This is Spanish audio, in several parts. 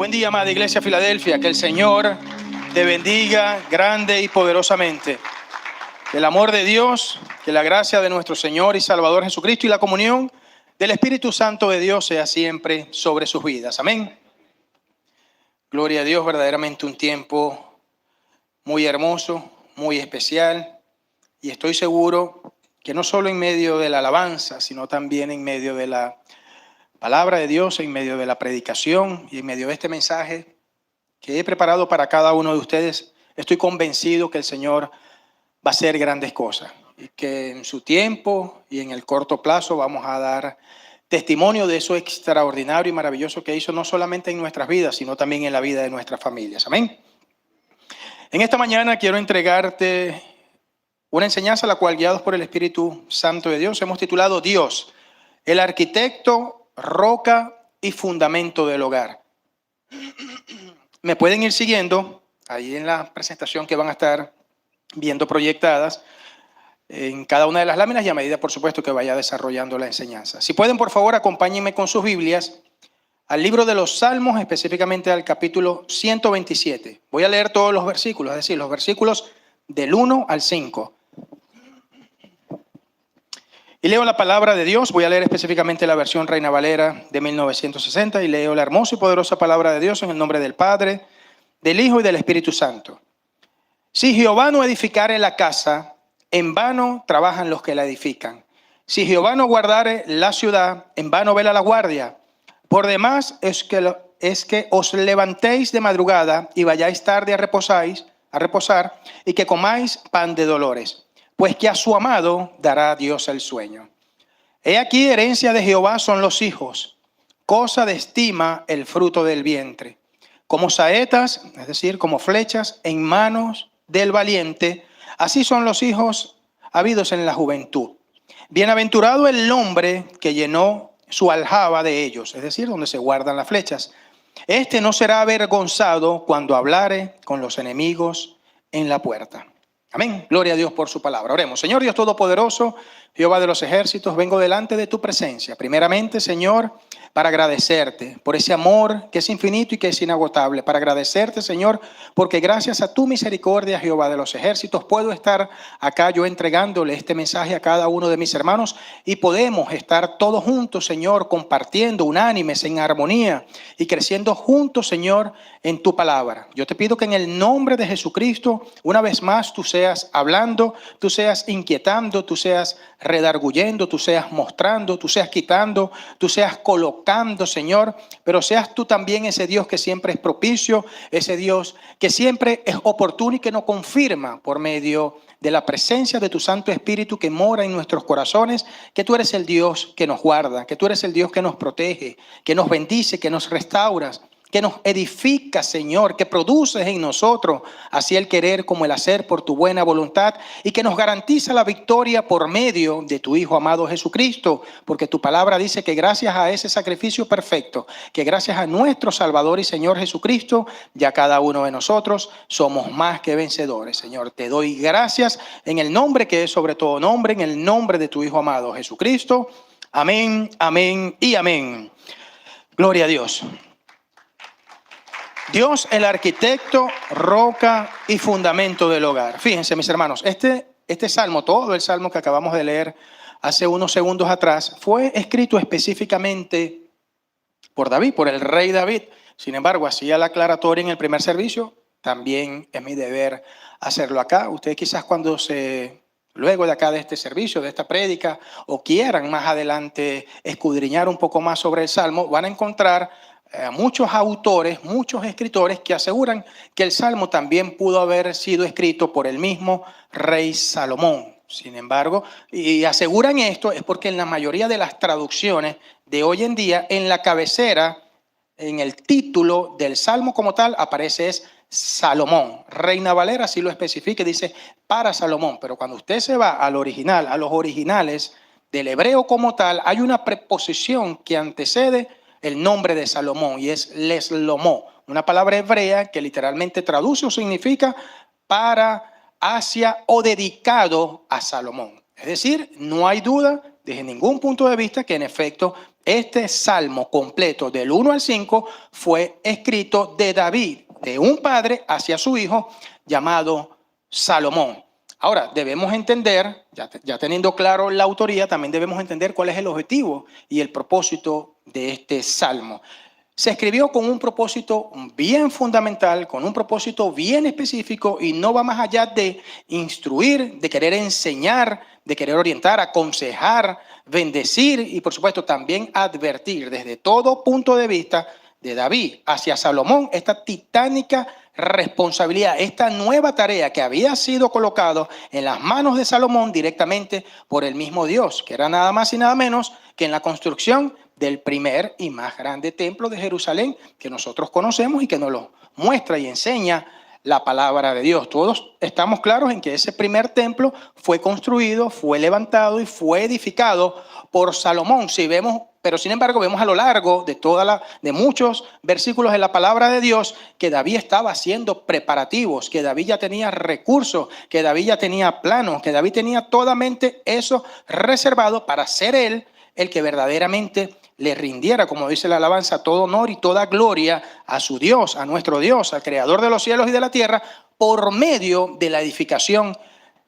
Buen día, amada Iglesia Filadelfia. Que el Señor te bendiga grande y poderosamente. Que el amor de Dios, que la gracia de nuestro Señor y Salvador Jesucristo y la comunión del Espíritu Santo de Dios sea siempre sobre sus vidas. Amén. Gloria a Dios, verdaderamente un tiempo muy hermoso, muy especial. Y estoy seguro que no solo en medio de la alabanza, sino también en medio de la palabra de Dios, en medio de la predicación y en medio de este mensaje que he preparado para cada uno de ustedes, estoy convencido que el Señor va a hacer grandes cosas y que en su tiempo y en el corto plazo vamos a dar testimonio de eso extraordinario y maravilloso que hizo no solamente en nuestras vidas, sino también en la vida de nuestras familias. Amén. En esta mañana quiero entregarte una enseñanza la cual, guiados por el Espíritu Santo de Dios, hemos titulado Dios, el arquitecto, roca y fundamento del hogar. Me pueden ir siguiendo ahí en la presentación que van a estar viendo proyectadas en cada una de las láminas y a medida, por supuesto, que vaya desarrollando la enseñanza. Si pueden, por favor, acompáñenme con sus Biblias al libro de los Salmos, específicamente al capítulo 127. Voy a leer todos los versículos, es decir, los versículos del 1 al 5. Y leo la palabra de Dios. Voy a leer específicamente la versión Reina Valera de 1960 y leo la hermosa y poderosa palabra de Dios en el nombre del Padre, del Hijo y del Espíritu Santo. Si Jehová no edificare la casa, en vano trabajan los que la edifican. Si Jehová no guardare la ciudad, en vano vela la guardia. Por demás es que os levantéis de madrugada y vayáis tarde a reposar y que comáis pan de dolores. Pues que a su amado dará Dios el sueño. He aquí, herencia de Jehová son los hijos, cosa de estima el fruto del vientre. Como saetas, es decir, como flechas en manos del valiente, así son los hijos habidos en la juventud. Bienaventurado el hombre que llenó su aljaba de ellos, es decir, donde se guardan las flechas. Este no será avergonzado cuando hablare con los enemigos en la puerta. Amén. Gloria a Dios por su palabra. Oremos. Señor Dios Todopoderoso, Jehová de los ejércitos, vengo delante de tu presencia. Primeramente, Señor, para agradecerte por ese amor que es infinito y que es inagotable. Para agradecerte, Señor, porque gracias a tu misericordia, Jehová de los ejércitos, puedo estar acá yo entregándole este mensaje a cada uno de mis hermanos y podemos estar todos juntos, Señor, compartiendo, unánimes, en armonía y creciendo juntos, Señor, en tu palabra. Yo te pido que en el nombre de Jesucristo, una vez más, tú seas hablando, tú seas inquietando, tú seas redarguyendo, tú seas mostrando, tú seas quitando, tú seas colocando, Señor, pero seas tú también ese Dios que siempre es propicio, ese Dios que siempre es oportuno y que nos confirma por medio de la presencia de tu Santo Espíritu que mora en nuestros corazones, que tú eres el Dios que nos guarda, que tú eres el Dios que nos protege, que nos bendice, que nos restauras, que nos edifica, Señor, que produces en nosotros así el querer como el hacer por tu buena voluntad y que nos garantiza la victoria por medio de tu Hijo amado Jesucristo, porque tu palabra dice que gracias a ese sacrificio perfecto, que gracias a nuestro Salvador y Señor Jesucristo, ya cada uno de nosotros somos más que vencedores. Señor, te doy gracias en el nombre que es sobre todo nombre, en el nombre de tu Hijo amado Jesucristo. Amén, amén y amén. Gloria a Dios. Dios, el arquitecto, roca y fundamento del hogar. Fíjense, mis hermanos, este salmo, todo el salmo que acabamos de leer hace unos segundos atrás, fue escrito específicamente por David, por el rey David. Sin embargo, hacía la aclaratoria en el primer servicio, también es mi deber hacerlo acá. Ustedes quizás luego de acá de este servicio, de esta prédica, o quieran más adelante escudriñar un poco más sobre el salmo, van a encontrar muchos autores, muchos escritores que aseguran que el Salmo también pudo haber sido escrito por el mismo rey Salomón. Sin embargo, y aseguran esto es porque en la mayoría de las traducciones de hoy en día, en la cabecera, en el título del Salmo como tal, aparece es Salomón. Reina Valera sí lo especifica y dice para Salomón. Pero cuando usted se va al original, a los originales del hebreo como tal, hay una preposición que antecede el nombre de Salomón y es leslomó, una palabra hebrea que literalmente traduce o significa para, hacia o dedicado a Salomón. Es decir, no hay duda desde ningún punto de vista que en efecto este salmo completo del 1 al 5 fue escrito de David, de un padre hacia su hijo llamado Salomón. Ahora, debemos entender, ya teniendo claro la autoría, también debemos entender cuál es el objetivo y el propósito de este salmo. Se escribió con un propósito bien fundamental, con un propósito bien específico y no va más allá de instruir, de querer enseñar, de querer orientar, aconsejar, bendecir y por supuesto también advertir desde todo punto de vista de David hacia Salomón esta titánica responsabilidad, esta nueva tarea que había sido colocado en las manos de Salomón directamente por el mismo Dios, que era nada más y nada menos que en la construcción del primer y más grande templo de Jerusalén que nosotros conocemos y que nos lo muestra y enseña la palabra de Dios. Todos estamos claros en que ese primer templo fue construido, fue levantado y fue edificado por Salomón. Si vemos, pero sin embargo vemos a lo largo de muchos versículos de la palabra de Dios que David estaba haciendo preparativos, que David ya tenía recursos, que David ya tenía planos, que David tenía totalmente eso reservado para ser él el que verdaderamente le rindiera, como dice la alabanza, todo honor y toda gloria a su Dios, a nuestro Dios, al creador de los cielos y de la tierra, por medio de la edificación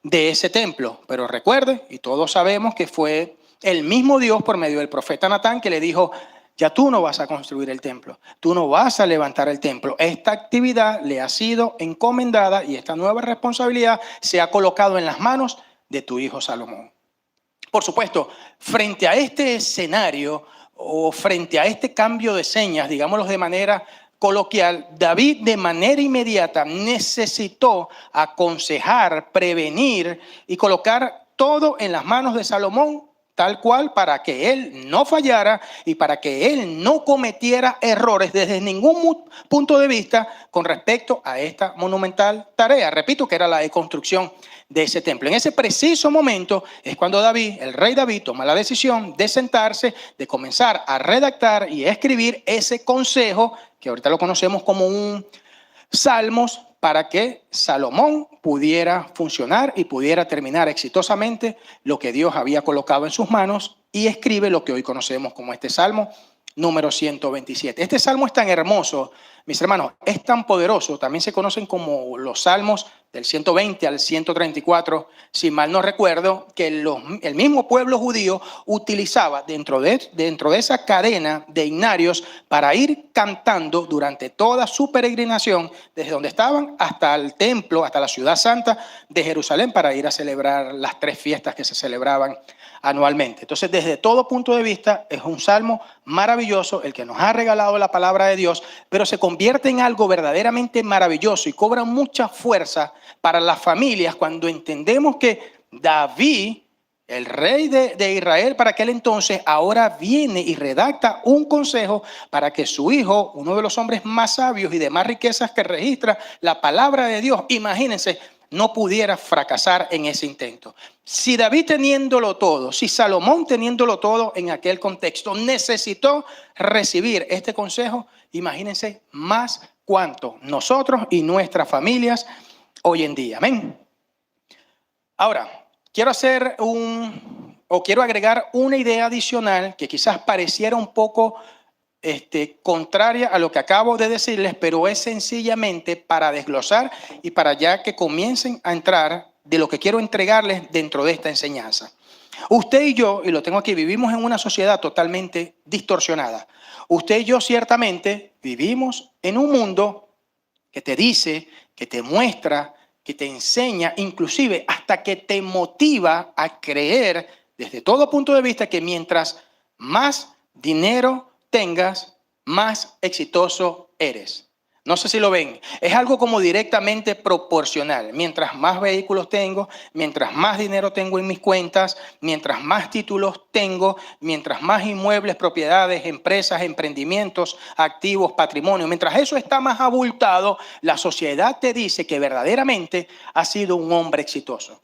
de ese templo. Pero recuerde, y todos sabemos que fue el mismo Dios por medio del profeta Natán que le dijo: ya tú no vas a construir el templo, tú no vas a levantar el templo. Esta actividad le ha sido encomendada y esta nueva responsabilidad se ha colocado en las manos de tu hijo Salomón. Por supuesto, frente a este escenario o frente a este cambio de señas, digámoslo de manera coloquial, David de manera inmediata necesitó aconsejar, prevenir y colocar todo en las manos de Salomón, tal cual, para que él no fallara y para que él no cometiera errores desde ningún punto de vista con respecto a esta monumental tarea. Repito que era la construcción de ese templo. En ese preciso momento es cuando David, el rey David, toma la decisión de sentarse, de comenzar a redactar y a escribir ese consejo, que ahorita lo conocemos como un Salmos, para que Salomón pudiera funcionar y pudiera terminar exitosamente lo que Dios había colocado en sus manos, y escribe lo que hoy conocemos como este Salmo número 127. Este Salmo es tan hermoso, mis hermanos, es tan poderoso, también se conocen como los Salmos del 120 al 134, si mal no recuerdo, que el mismo pueblo judío utilizaba dentro de esa cadena de himnarios para ir cantando durante toda su peregrinación, desde donde estaban hasta el templo, hasta la ciudad santa de Jerusalén, para ir a celebrar las 3 fiestas que se celebraban anualmente. Entonces, desde todo punto de vista, es un salmo maravilloso, el que nos ha regalado la palabra de Dios, pero se convierte en algo verdaderamente maravilloso y cobra mucha fuerza para las familias cuando entendemos que David, el rey de Israel para aquel entonces, ahora viene y redacta un consejo para que su hijo, uno de los hombres más sabios y de más riquezas que registra la palabra de Dios, imagínense, no pudiera fracasar en ese intento. Si David teniéndolo todo, si Salomón teniéndolo todo en aquel contexto, necesitó recibir este consejo, imagínense más cuánto nosotros y nuestras familias hoy en día. Amén. Ahora, quiero agregar una idea adicional que quizás pareciera un poco contraria a lo que acabo de decirles, pero es sencillamente para desglosar y para ya que comiencen a entrar de lo que quiero entregarles dentro de esta enseñanza. Usted y yo, y lo tengo aquí, vivimos en una sociedad totalmente distorsionada. Usted y yo ciertamente vivimos en un mundo que te dice, que te muestra, que te enseña, inclusive hasta que te motiva a creer desde todo punto de vista que mientras más dinero tengas, más exitoso eres. No sé si lo ven. Es algo como directamente proporcional. Mientras más vehículos tengo, mientras más dinero tengo en mis cuentas, mientras más títulos tengo, mientras más inmuebles, propiedades, empresas, emprendimientos, activos, patrimonio, mientras eso está más abultado, la sociedad te dice que verdaderamente has sido un hombre exitoso.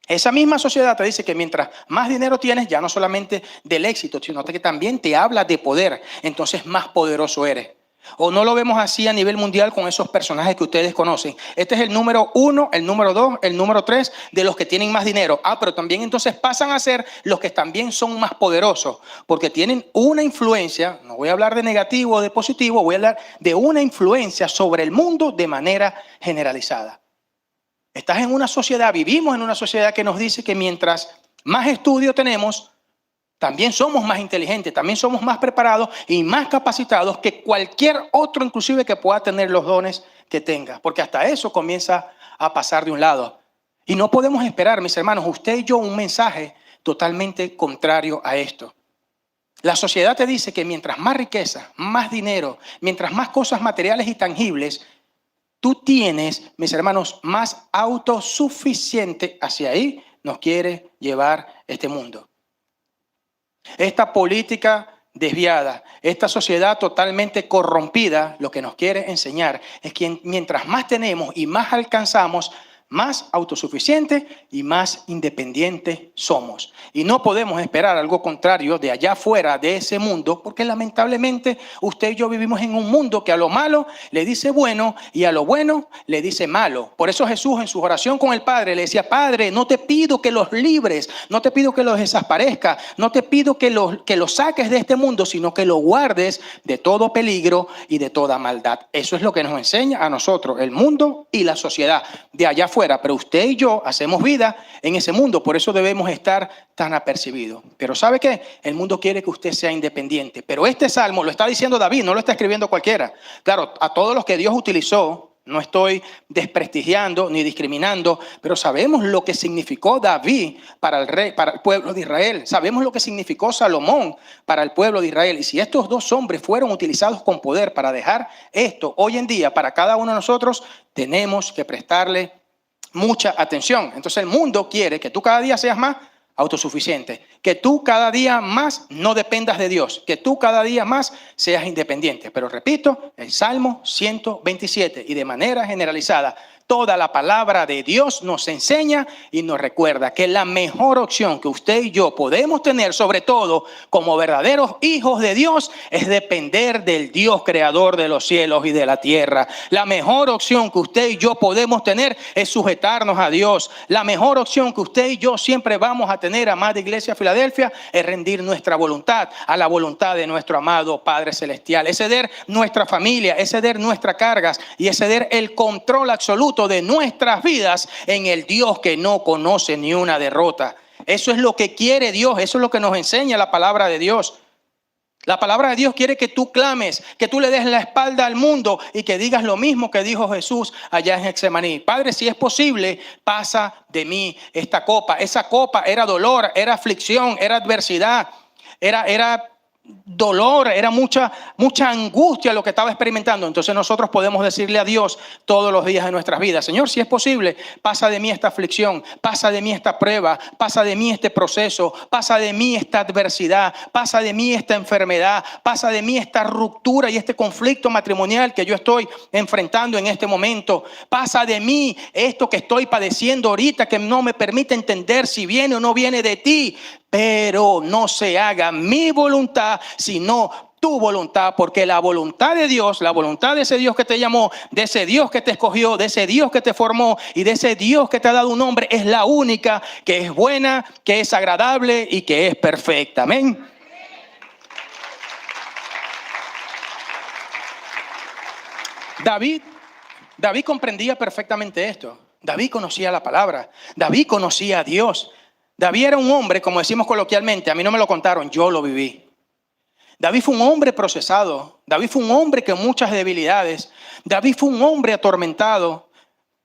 Esa misma sociedad te dice que mientras más dinero tienes, ya no solamente del éxito, sino que también te habla de poder, entonces más poderoso eres. ¿O no lo vemos así a nivel mundial con esos personajes que ustedes conocen? Este es el número 1, el número 2, el número 3 de los que tienen más dinero. Pero también entonces pasan a ser los que también son más poderosos, porque tienen una influencia, no voy a hablar de negativo o de positivo, voy a hablar de una influencia sobre el mundo de manera generalizada. Estás en una sociedad, vivimos en una sociedad que nos dice que mientras más estudio tenemos, también somos más inteligentes, también somos más preparados y más capacitados que cualquier otro, inclusive que pueda tener los dones que tenga. Porque hasta eso comienza a pasar de un lado. Y no podemos esperar, mis hermanos, usted y yo, un mensaje totalmente contrario a esto. La sociedad te dice que mientras más riqueza, más dinero, mientras más cosas materiales y tangibles tú tienes, mis hermanos, más autosuficiente. Hacia ahí nos quiere llevar este mundo. Esta política desviada, esta sociedad totalmente corrompida, lo que nos quiere enseñar es que mientras más tenemos y más alcanzamos, más autosuficientes y más independientes somos. Y no podemos esperar algo contrario de allá afuera de ese mundo, porque lamentablemente usted y yo vivimos en un mundo que a lo malo le dice bueno y a lo bueno le dice malo. Por eso Jesús en su oración con el Padre le decía: Padre, no te pido que los libres, no te pido que los desaparezcas, no te pido que los saques de este mundo, sino que los guardes de todo peligro y de toda maldad. Eso es lo que nos enseña a nosotros el mundo y la sociedad de allá afuera. Pero usted y yo hacemos vida en ese mundo, por eso debemos estar tan apercibidos. Pero ¿sabe qué? El mundo quiere que usted sea independiente. Pero este salmo lo está diciendo David, no lo está escribiendo cualquiera. Claro, a todos los que Dios utilizó, no estoy desprestigiando ni discriminando, pero sabemos lo que significó David para el rey, para el pueblo de Israel. Sabemos lo que significó Salomón para el pueblo de Israel. Y si estos dos hombres fueron utilizados con poder para dejar esto hoy en día para cada uno de nosotros, tenemos que prestarle mucha atención. Entonces el mundo quiere que tú cada día seas más autosuficiente, que tú cada día más no dependas de Dios, que tú cada día más seas independiente. Pero repito, el Salmo 127 y de manera generalizada, toda la palabra de Dios nos enseña y nos recuerda que la mejor opción que usted y yo podemos tener, sobre todo como verdaderos hijos de Dios, es depender del Dios creador de los cielos y de la tierra. La mejor opción que usted y yo podemos tener es sujetarnos a Dios. La mejor opción que usted y yo siempre vamos a tener, amada Iglesia Filadelfia, es rendir nuestra voluntad a la voluntad de nuestro amado Padre Celestial. Es ceder nuestra familia, es ceder nuestras cargas y es ceder el control absoluto de nuestras vidas en el Dios que no conoce ni una derrota. Eso es lo que quiere Dios, eso es lo que nos enseña la palabra de Dios. La palabra de Dios quiere que tú clames, que tú le des la espalda al mundo y que digas lo mismo que dijo Jesús allá en Getsemaní. Padre, si es posible, pasa de mí esta copa. Esa copa era dolor, era aflicción, era adversidad, era dolor, era mucha angustia lo que estaba experimentando. Entonces nosotros podemos decirle a Dios todos los días de nuestras vidas: Señor, si es posible, pasa de mí esta aflicción, pasa de mí esta prueba, pasa de mí este proceso, pasa de mí esta adversidad, pasa de mí esta enfermedad, pasa de mí esta ruptura y este conflicto matrimonial que yo estoy enfrentando en este momento, pasa de mí esto que estoy padeciendo ahorita que no me permite entender si viene o no viene de ti. Pero no se haga mi voluntad, sino tu voluntad, porque la voluntad de Dios, la voluntad de ese Dios que te llamó, de ese Dios que te escogió, de ese Dios que te formó y de ese Dios que te ha dado un nombre, es la única que es buena, que es agradable y que es perfecta. Amén. David comprendía perfectamente esto. David conocía la palabra. David conocía a Dios. David era un hombre, como decimos coloquialmente, a mí no me lo contaron, yo lo viví. David fue un hombre procesado. David fue un hombre con muchas debilidades. David fue un hombre atormentado.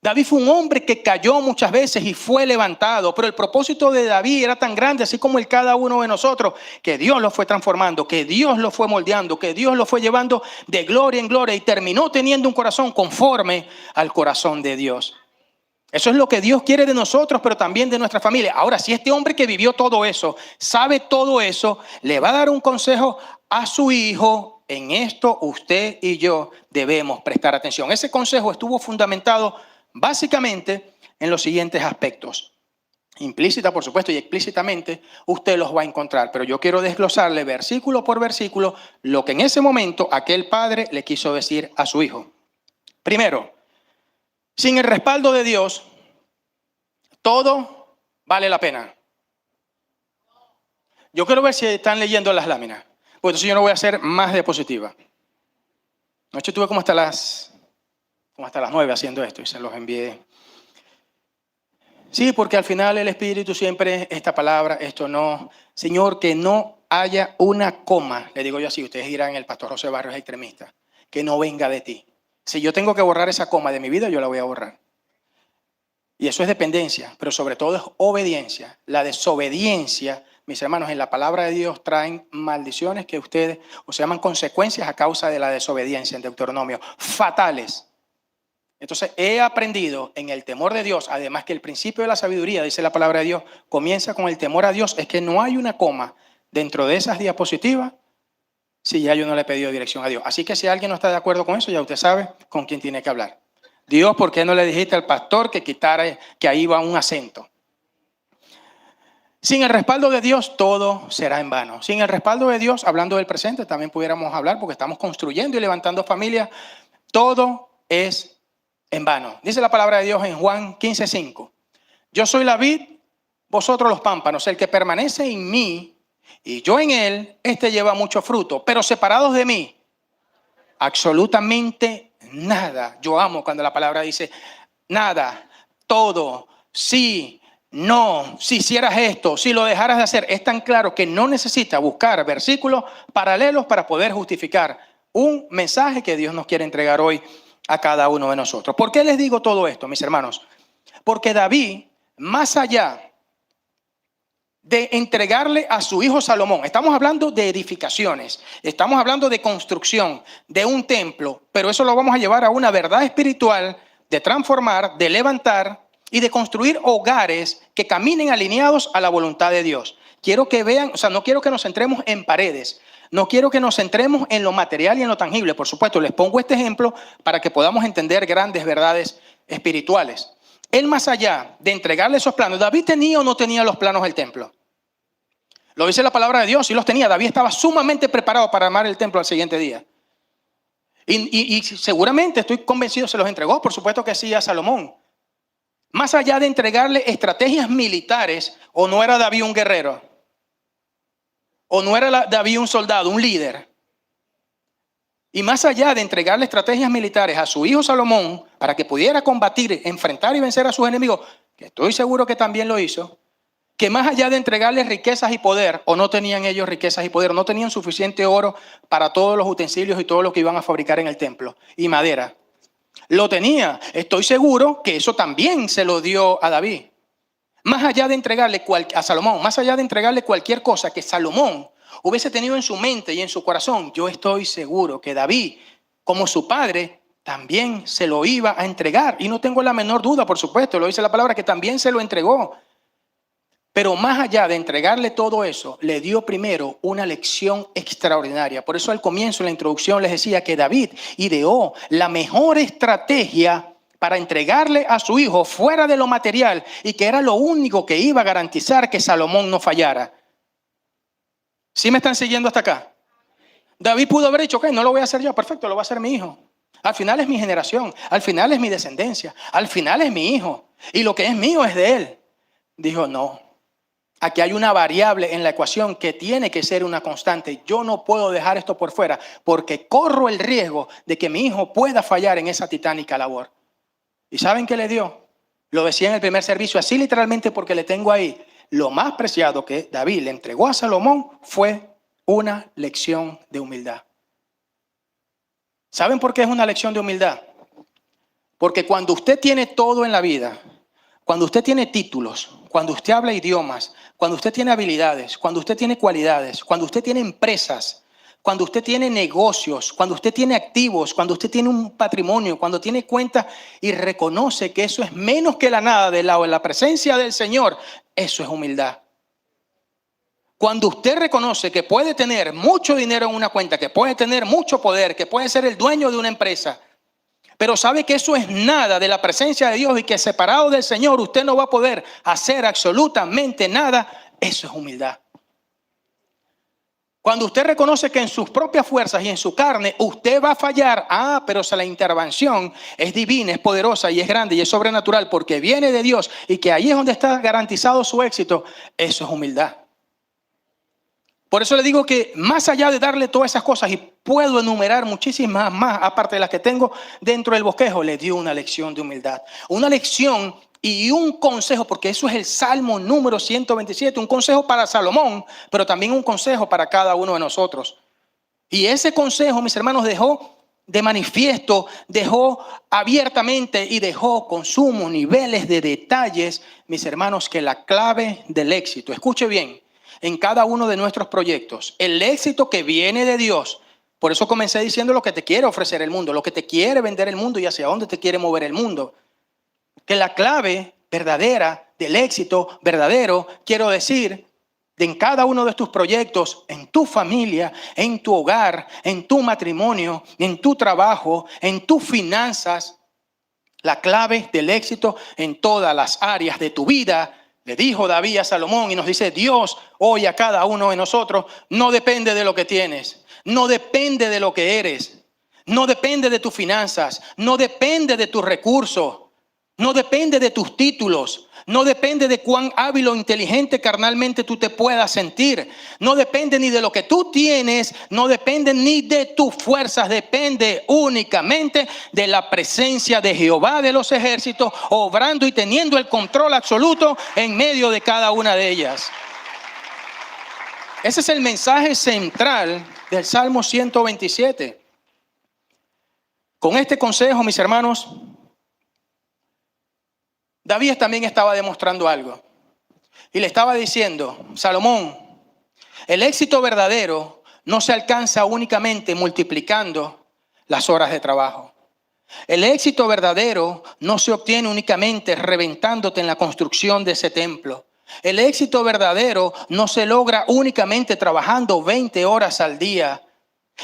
David fue un hombre que cayó muchas veces y fue levantado. Pero el propósito de David era tan grande, así como el cada uno de nosotros, que Dios lo fue transformando, que Dios lo fue moldeando, que Dios lo fue llevando de gloria en gloria y terminó teniendo un corazón conforme al corazón de Dios. Eso es lo que Dios quiere de nosotros, pero también de nuestra familia. Ahora, si este hombre que vivió todo eso, sabe todo eso, le va a dar un consejo a su hijo, en esto usted y yo debemos prestar atención. Ese consejo estuvo fundamentado básicamente en los siguientes aspectos. implícita por supuesto y explícitamente, usted los va a encontrar. Pero yo quiero desglosarle versículo por versículo lo que en ese momento aquel padre le quiso decir a su hijo. Primero, sin el respaldo de Dios, todo vale la pena. Yo quiero ver si están leyendo las láminas, porque entonces yo no voy a hacer más diapositiva. Anoche estuve como hasta las 9 haciendo esto y se los envié. Sí, porque al final el Espíritu siempre, esta palabra, esto no. Señor, que no haya una coma, le digo yo así, ustedes dirán, el pastor José Barrios es extremista, que no venga de ti. Si yo tengo que borrar esa coma de mi vida, yo la voy a borrar. Y eso es dependencia, pero sobre todo es obediencia. La desobediencia, mis hermanos, en la palabra de Dios traen maldiciones que ustedes, o se llaman consecuencias a causa de la desobediencia en Deuteronomio, fatales. Entonces he aprendido en el temor de Dios, además que el principio de la sabiduría, dice la palabra de Dios, comienza con el temor a Dios, es que no hay una coma dentro de esas diapositivas si ya yo no le he pedido dirección a Dios. Así que si alguien no está de acuerdo con eso, ya usted sabe con quién tiene que hablar. Dios, ¿por qué no le dijiste al pastor que quitara, que ahí va un acento? Sin el respaldo de Dios, todo será en vano. Sin el respaldo de Dios, hablando del presente, también pudiéramos hablar, porque estamos construyendo y levantando familias, todo es en vano. Dice la palabra de Dios en Juan 15:5. Yo soy la vid, vosotros los pámpanos. El que permanece en mí y yo en él, este lleva mucho fruto. Pero separados de mí, absolutamente nada. Yo amo cuando la palabra dice nada, todo, sí, no, si hicieras esto, si lo dejaras de hacer. Es tan claro que no necesita buscar versículos paralelos para poder justificar un mensaje que Dios nos quiere entregar hoy a cada uno de nosotros. ¿Por qué les digo todo esto, mis hermanos? Porque David, más allá de entregarle a su hijo Salomón, estamos hablando de edificaciones, estamos hablando de construcción, de un templo, pero eso lo vamos a llevar a una verdad espiritual de transformar, de levantar y de construir hogares que caminen alineados a la voluntad de Dios. Quiero que vean, o sea, no quiero que nos centremos en paredes, no quiero que nos centremos en lo material y en lo tangible. Por supuesto, les pongo este ejemplo para que podamos entender grandes verdades espirituales. Él, más allá de entregarle esos planos, ¿David tenía o no tenía los planos del templo? Lo dice la palabra de Dios, sí los tenía. David estaba sumamente preparado para armar el templo al siguiente día. Y seguramente, estoy convencido, se los entregó, por supuesto que sí, a Salomón. Más allá de entregarle estrategias militares, ¿o no era David un guerrero? ¿O no era David un soldado, un líder? Y más allá de entregarle estrategias militares a su hijo Salomón para que pudiera combatir, enfrentar y vencer a sus enemigos, que estoy seguro que también lo hizo, que más allá de entregarles riquezas y poder, o no tenían ellos riquezas y poder, no tenían suficiente oro para todos los utensilios y todo lo que iban a fabricar en el templo, y madera. Lo tenía. Estoy seguro que eso también se lo dio a David. Más allá de entregarle a Salomón, más allá de entregarle cualquier cosa que Salomón hubiese tenido en su mente y en su corazón, yo estoy seguro que David, como su padre, también se lo iba a entregar. Y no tengo la menor duda, por supuesto, lo dice la palabra, que también se lo entregó. Pero más allá de entregarle todo eso, le dio primero una lección extraordinaria. Por eso al comienzo, en la introducción, les decía que David ideó la mejor estrategia para entregarle a su hijo fuera de lo material y que era lo único que iba a garantizar que Salomón no fallara. ¿Sí me están siguiendo hasta acá? David pudo haber dicho, ok, no lo voy a hacer yo, perfecto, lo va a hacer mi hijo. Al final es mi generación, al final es mi descendencia, al final es mi hijo y lo que es mío es de él. Dijo, no, aquí hay una variable en la ecuación que tiene que ser una constante. Yo no puedo dejar esto por fuera porque corro el riesgo de que mi hijo pueda fallar en esa titánica labor. ¿Y saben qué le dio? Lo decía en el primer servicio, así literalmente porque le tengo ahí. Lo más preciado que David le entregó a Salomón fue una lección de humildad. ¿Saben por qué es una lección de humildad? Porque cuando usted tiene todo en la vida, cuando usted tiene títulos, cuando usted habla idiomas, cuando usted tiene habilidades, cuando usted tiene cualidades, cuando usted tiene empresas, cuando usted tiene negocios, cuando usted tiene activos, cuando usted tiene un patrimonio, cuando tiene cuentas y reconoce que eso es menos que la nada del lado de la presencia del Señor, eso es humildad. Cuando usted reconoce que puede tener mucho dinero en una cuenta, que puede tener mucho poder, que puede ser el dueño de una empresa, pero sabe que eso es nada de la presencia de Dios y que separado del Señor usted no va a poder hacer absolutamente nada, eso es humildad. Cuando usted reconoce que en sus propias fuerzas y en su carne usted va a fallar, pero si la intervención es divina, es poderosa y es grande y es sobrenatural porque viene de Dios y que ahí es donde está garantizado su éxito, eso es humildad. Por eso le digo que más allá de darle todas esas cosas, y puedo enumerar muchísimas más, aparte de las que tengo dentro del bosquejo, le dio una lección de humildad. Una lección y un consejo, porque eso es el Salmo número 127, un consejo para Salomón, pero también un consejo para cada uno de nosotros. Y ese consejo, mis hermanos, dejó de manifiesto, dejó abiertamente y dejó con sumos niveles de detalles, mis hermanos, que la clave del éxito, escuche bien, en cada uno de nuestros proyectos, el éxito que viene de Dios. Por eso comencé diciendo lo que te quiere ofrecer el mundo, lo que te quiere vender el mundo y hacia dónde te quiere mover el mundo. Que la clave verdadera del éxito verdadero, quiero decir, en cada uno de tus proyectos, en tu familia, en tu hogar, en tu matrimonio, en tu trabajo, en tus finanzas, la clave del éxito en todas las áreas de tu vida. Le dijo David a Salomón y nos dice Dios hoy a cada uno de nosotros, no depende de lo que tienes, no depende de lo que eres, no depende de tus finanzas, no depende de tus recursos, no depende de tus títulos, no depende de cuán hábil o inteligente carnalmente tú te puedas sentir, no depende ni de lo que tú tienes, no depende ni de tus fuerzas, depende únicamente de la presencia de Jehová de los ejércitos, obrando y teniendo el control absoluto en medio de cada una de ellas. Ese es el mensaje central del Salmo 127. Con este consejo, mis hermanos, David también estaba demostrando algo. Y le estaba diciendo, Salomón, el éxito verdadero no se alcanza únicamente multiplicando las horas de trabajo. El éxito verdadero no se obtiene únicamente reventándote en la construcción de ese templo. El éxito verdadero no se logra únicamente trabajando 20 horas al día.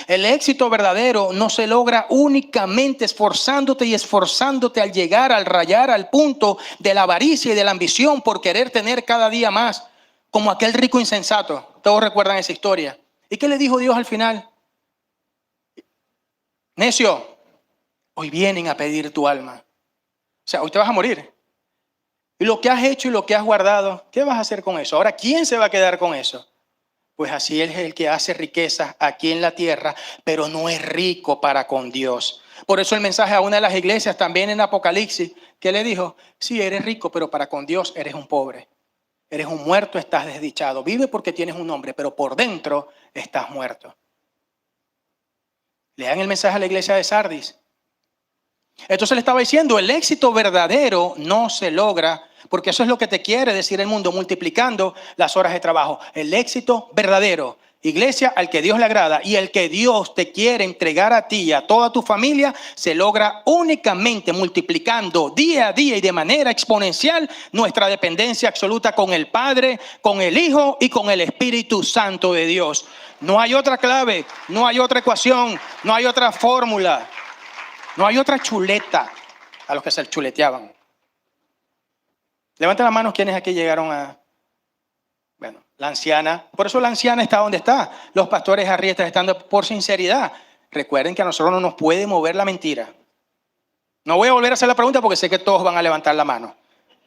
El éxito verdadero no se logra únicamente esforzándote al llegar, al rayar al punto de la avaricia y de la ambición por querer tener cada día más, como aquel rico insensato. Todos recuerdan esa historia. ¿Y qué le dijo Dios al final? Necio, hoy vienen a pedir tu alma. O sea, hoy te vas a morir. Y lo que has hecho y lo que has guardado, ¿qué vas a hacer con eso? Ahora, ¿quién se va a quedar con eso? Pues así es el que hace riquezas aquí en la tierra, pero no es rico para con Dios. Por eso el mensaje a una de las iglesias también en Apocalipsis, que le dijo, sí, eres rico, pero para con Dios eres un pobre. Eres un muerto, estás desdichado. Vive porque tienes un nombre, pero por dentro estás muerto. Lean el mensaje a la iglesia de Sardis. Entonces le estaba diciendo, el éxito verdadero no se logra, porque eso es lo que te quiere decir el mundo, multiplicando las horas de trabajo. El éxito verdadero, iglesia, al que Dios le agrada y el que Dios te quiere entregar a ti y a toda tu familia, se logra únicamente multiplicando día a día y de manera exponencial nuestra dependencia absoluta con el Padre, con el Hijo y con el Espíritu Santo de Dios. No hay otra clave, no hay otra ecuación, no hay otra fórmula. No hay otra chuleta a los que se chuleteaban. Levanten las manos quienes aquí llegaron a... Bueno, la anciana. Por eso la anciana está donde está. Los pastores arriestas están por sinceridad. Recuerden que a nosotros no nos puede mover la mentira. No voy a volver a hacer la pregunta porque sé que todos van a levantar la mano.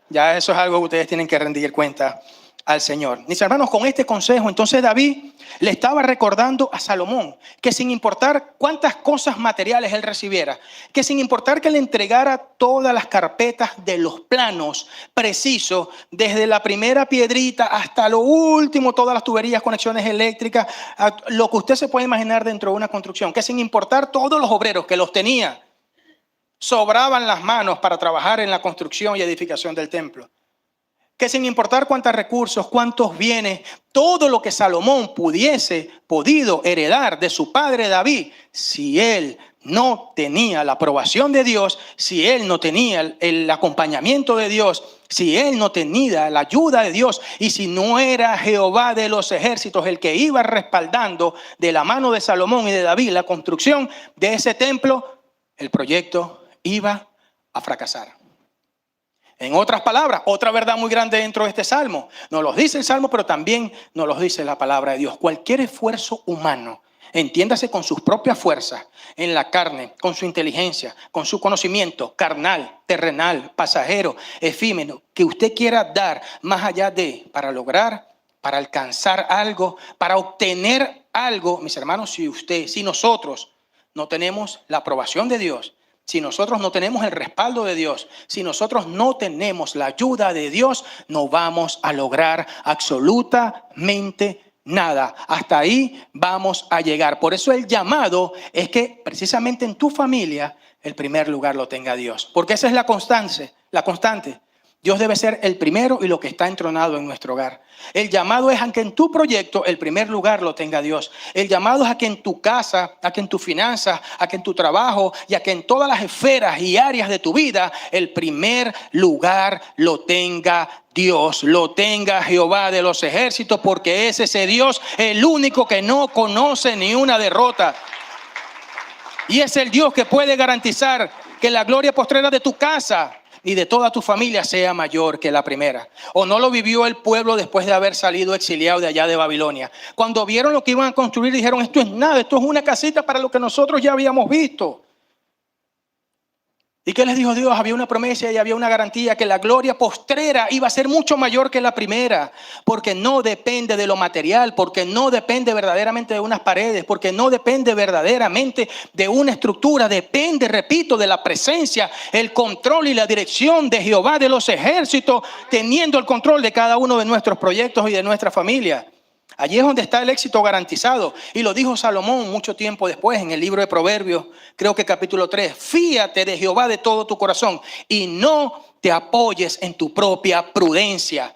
Ya eso es algo que ustedes tienen que rendir cuenta al Señor. Mis hermanos, con este consejo, entonces David le estaba recordando a Salomón que sin importar cuántas cosas materiales él recibiera, que sin importar que le entregara todas las carpetas de los planos precisos, desde la primera piedrita hasta lo último, todas las tuberías, conexiones eléctricas, lo que usted se puede imaginar dentro de una construcción, que sin importar todos los obreros que los tenía, sobraban las manos para trabajar en la construcción y edificación del templo. Que sin importar cuántos recursos, cuántos bienes, todo lo que Salomón podido heredar de su padre David, si él no tenía la aprobación de Dios, si él no tenía el acompañamiento de Dios, si él no tenía la ayuda de Dios y si no era Jehová de los ejércitos el que iba respaldando de la mano de Salomón y de David la construcción de ese templo, el proyecto iba a fracasar. En otras palabras, otra verdad muy grande dentro de este salmo. Nos lo dice el salmo, pero también nos lo dice la palabra de Dios. Cualquier esfuerzo humano, entiéndase con sus propias fuerzas, en la carne, con su inteligencia, con su conocimiento carnal, terrenal, pasajero, efímero, que usted quiera dar más allá de, para lograr, para alcanzar algo, para obtener algo, mis hermanos, si nosotros no tenemos la aprobación de Dios, si nosotros no tenemos el respaldo de Dios, si nosotros no tenemos la ayuda de Dios, no vamos a lograr absolutamente nada. Hasta ahí vamos a llegar. Por eso el llamado es que precisamente en tu familia el primer lugar lo tenga Dios. Porque esa es la constante. Dios debe ser el primero y lo que está entronado en nuestro hogar. El llamado es a que en tu proyecto el primer lugar lo tenga Dios. El llamado es a que en tu casa, a que en tus finanzas, a que en tu trabajo y a que en todas las esferas y áreas de tu vida el primer lugar lo tenga Dios, lo tenga Jehová de los ejércitos, porque es ese Dios el único que no conoce ni una derrota. Y es el Dios que puede garantizar que la gloria postrera de tu casa y de toda tu familia sea mayor que la primera. ¿O no lo vivió el pueblo después de haber salido exiliado de allá de Babilonia? Cuando vieron lo que iban a construir, dijeron, esto es nada, esto es una casita para lo que nosotros ya habíamos visto. ¿Y qué les dijo Dios? Había una promesa y había una garantía que la gloria postrera iba a ser mucho mayor que la primera, porque no depende de lo material, porque no depende verdaderamente de unas paredes, porque no depende verdaderamente de una estructura, depende, repito, de la presencia, el control y la dirección de Jehová de los ejércitos, teniendo el control de cada uno de nuestros proyectos y de nuestra familia. Allí es donde está el éxito garantizado. Y lo dijo Salomón mucho tiempo después en el libro de Proverbios, creo que capítulo 3. Fíate de Jehová de todo tu corazón y no te apoyes en tu propia prudencia.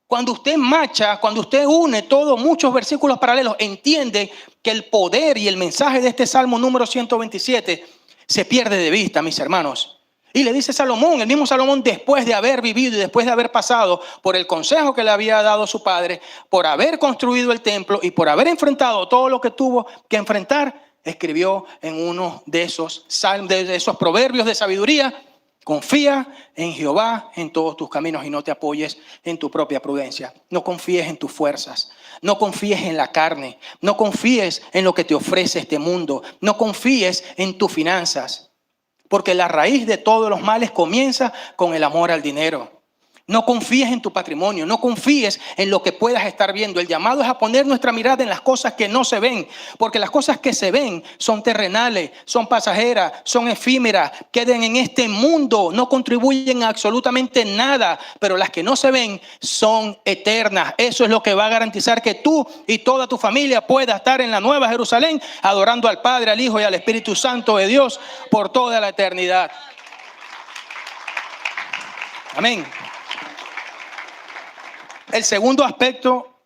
Cuando usted marcha, cuando usted une todos muchos versículos paralelos, entiende que el poder y el mensaje de este Salmo número 127 se pierde de vista, mis hermanos. Y le dice Salomón, el mismo Salomón, después de haber vivido y después de haber pasado por el consejo que le había dado su padre, por haber construido el templo y por haber enfrentado todo lo que tuvo que enfrentar, escribió en uno de esos salmos, de esos proverbios de sabiduría: confía en Jehová en todos tus caminos y no te apoyes en tu propia prudencia. No confíes en tus fuerzas, no confíes en la carne, no confíes en lo que te ofrece este mundo, no confíes en tus finanzas. Porque la raíz de todos los males comienza con el amor al dinero. No confíes en tu patrimonio, no confíes en lo que puedas estar viendo. El llamado es a poner nuestra mirada en las cosas que no se ven, porque las cosas que se ven son terrenales, son pasajeras, son efímeras, quedan en este mundo, no contribuyen a absolutamente nada, pero las que no se ven son eternas. Eso es lo que va a garantizar que tú y toda tu familia pueda estar en la Nueva Jerusalén, adorando al Padre, al Hijo y al Espíritu Santo de Dios por toda la eternidad. Amén. El segundo aspecto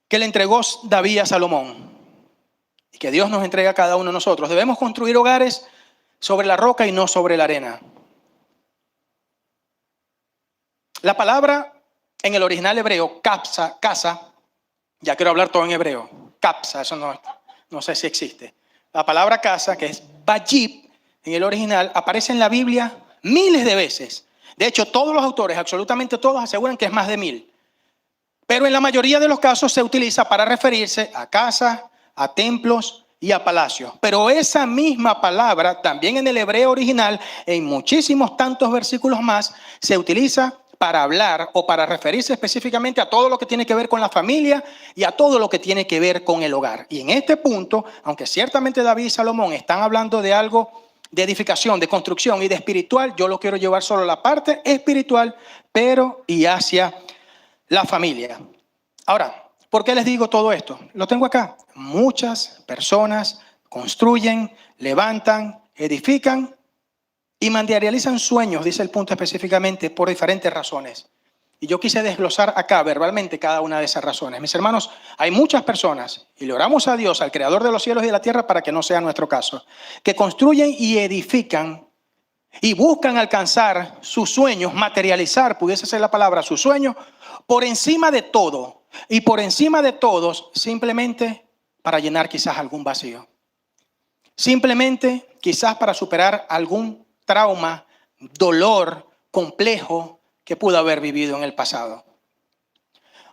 que le entregó David a Salomón y que Dios nos entrega a cada uno de nosotros: debemos construir hogares sobre la roca y no sobre la arena. La palabra en el original hebreo, casa, ya quiero hablar todo en hebreo, capsa, eso no sé si existe. La palabra casa, que es bayib, en el original aparece en la Biblia miles de veces. De hecho, todos los autores, absolutamente todos, aseguran que es más de 1000. Pero en la mayoría de los casos se utiliza para referirse a casas, a templos y a palacios. Pero esa misma palabra también en el hebreo original, en muchísimos tantos versículos más, se utiliza para hablar o para referirse específicamente a todo lo que tiene que ver con la familia y a todo lo que tiene que ver con el hogar. Y en este punto, aunque ciertamente David y Salomón están hablando de algo de edificación, de construcción y de espiritual, yo lo quiero llevar solo a la parte espiritual, pero y hacia la familia. Ahora, ¿por qué les digo todo esto? Lo tengo acá. Muchas personas construyen, levantan, edifican y materializan sueños, dice el punto específicamente, por diferentes razones. Y yo quise desglosar acá verbalmente cada una de esas razones. Mis hermanos, hay muchas personas, y le oramos a Dios, al Creador de los cielos y de la tierra, para que no sea nuestro caso, que construyen y edifican y buscan alcanzar sus sueños, materializar, pudiese ser la palabra, sus sueños, por encima de todo y por encima de todos, simplemente para llenar quizás algún vacío. Simplemente quizás para superar algún trauma, dolor complejo que pudo haber vivido en el pasado.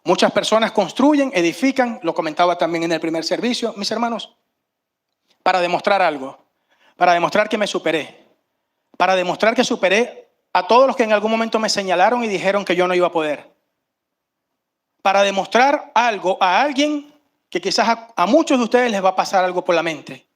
Muchas personas construyen, edifican, lo comentaba también en el primer servicio, mis hermanos, para demostrar algo, para demostrar que me superé, para demostrar que superé a todos los que en algún momento me señalaron y dijeron que yo no iba a poder. Para demostrar algo a alguien que quizás a muchos de ustedes les va a pasar algo por la mente.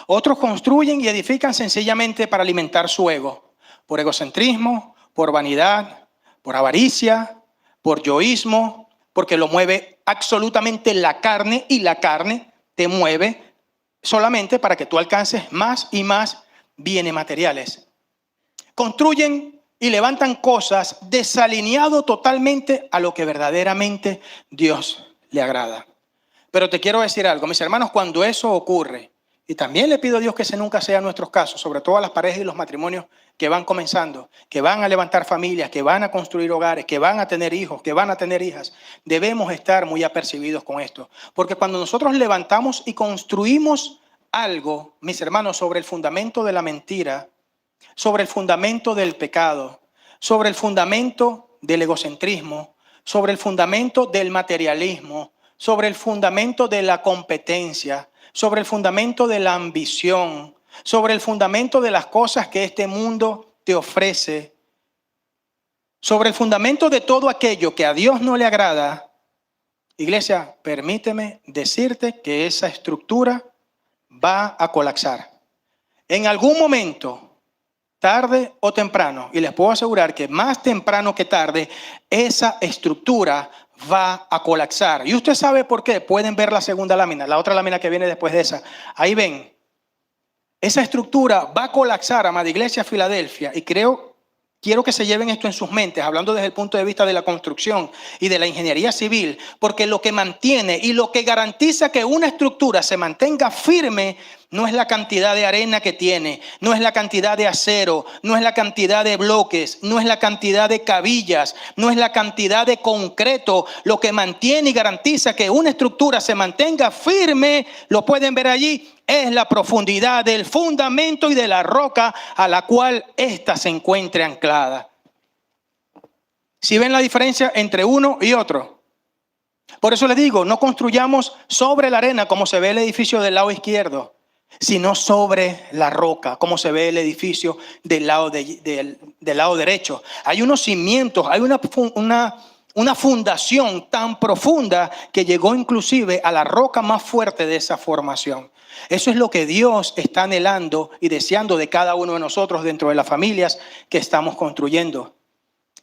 Otros construyen y edifican sencillamente para alimentar su ego, por egocentrismo, por vanidad, por avaricia, por yoísmo, porque lo mueve absolutamente la carne y la carne te mueve solamente para que tú alcances más y más bienes materiales. Construyen y levantan cosas desalineado totalmente a lo que verdaderamente Dios le agrada. Pero te quiero decir algo, mis hermanos, cuando eso ocurre, y también le pido a Dios que ese nunca sea nuestros casos, sobre todo a las parejas y los matrimonios que van comenzando, que van a levantar familias, que van a construir hogares, que van a tener hijos, que van a tener hijas, debemos estar muy apercibidos con esto. Porque cuando nosotros levantamos y construimos algo, mis hermanos, sobre el fundamento de la mentira, sobre el fundamento del pecado, sobre el fundamento del egocentrismo, sobre el fundamento del materialismo, sobre el fundamento de la competencia, sobre el fundamento de la ambición, sobre el fundamento de las cosas que este mundo te ofrece, sobre el fundamento de todo aquello que a Dios no le agrada. Iglesia, permíteme decirte que esa estructura va a colapsar. En algún momento, tarde o temprano, y les puedo asegurar que más temprano que tarde, esa estructura va a colapsar. Y usted sabe por qué. Pueden ver la segunda lámina, la otra lámina que viene después de esa. Ahí ven. Esa estructura va a colapsar, amada iglesia Filadelfia, y quiero que se lleven esto en sus mentes, hablando desde el punto de vista de la construcción y de la ingeniería civil, porque lo que mantiene y lo que garantiza que una estructura se mantenga firme no es la cantidad de arena que tiene, no es la cantidad de acero, no es la cantidad de bloques, no es la cantidad de cabillas, no es la cantidad de concreto. Lo que mantiene y garantiza que una estructura se mantenga firme, lo pueden ver allí, es la profundidad del fundamento y de la roca a la cual ésta se encuentre anclada. ¿Sí ven la diferencia entre uno y otro? Por eso les digo, no construyamos sobre la arena como se ve el edificio del lado izquierdo, sino sobre la roca, como se ve el edificio del lado derecho. Hay unos cimientos, hay una fundación tan profunda que llegó inclusive a la roca más fuerte de esa formación. Eso es lo que Dios está anhelando y deseando de cada uno de nosotros dentro de las familias que estamos construyendo.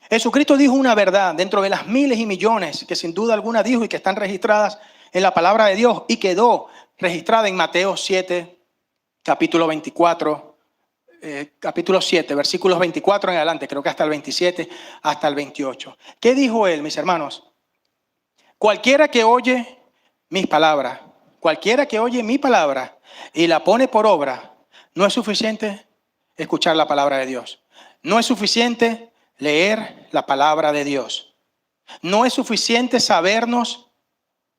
Jesucristo dijo una verdad dentro de las miles y millones que sin duda alguna dijo y que están registradas en la palabra de Dios y quedó registrada en Mateo 7, capítulo 24, capítulo 7, versículos 24 en adelante, creo que hasta el 27, hasta el 28. ¿Qué dijo él, mis hermanos? Cualquiera que oye mis palabras, cualquiera que oye mi palabra y la pone por obra, no es suficiente escuchar la palabra de Dios. No es suficiente leer la palabra de Dios. No es suficiente sabernos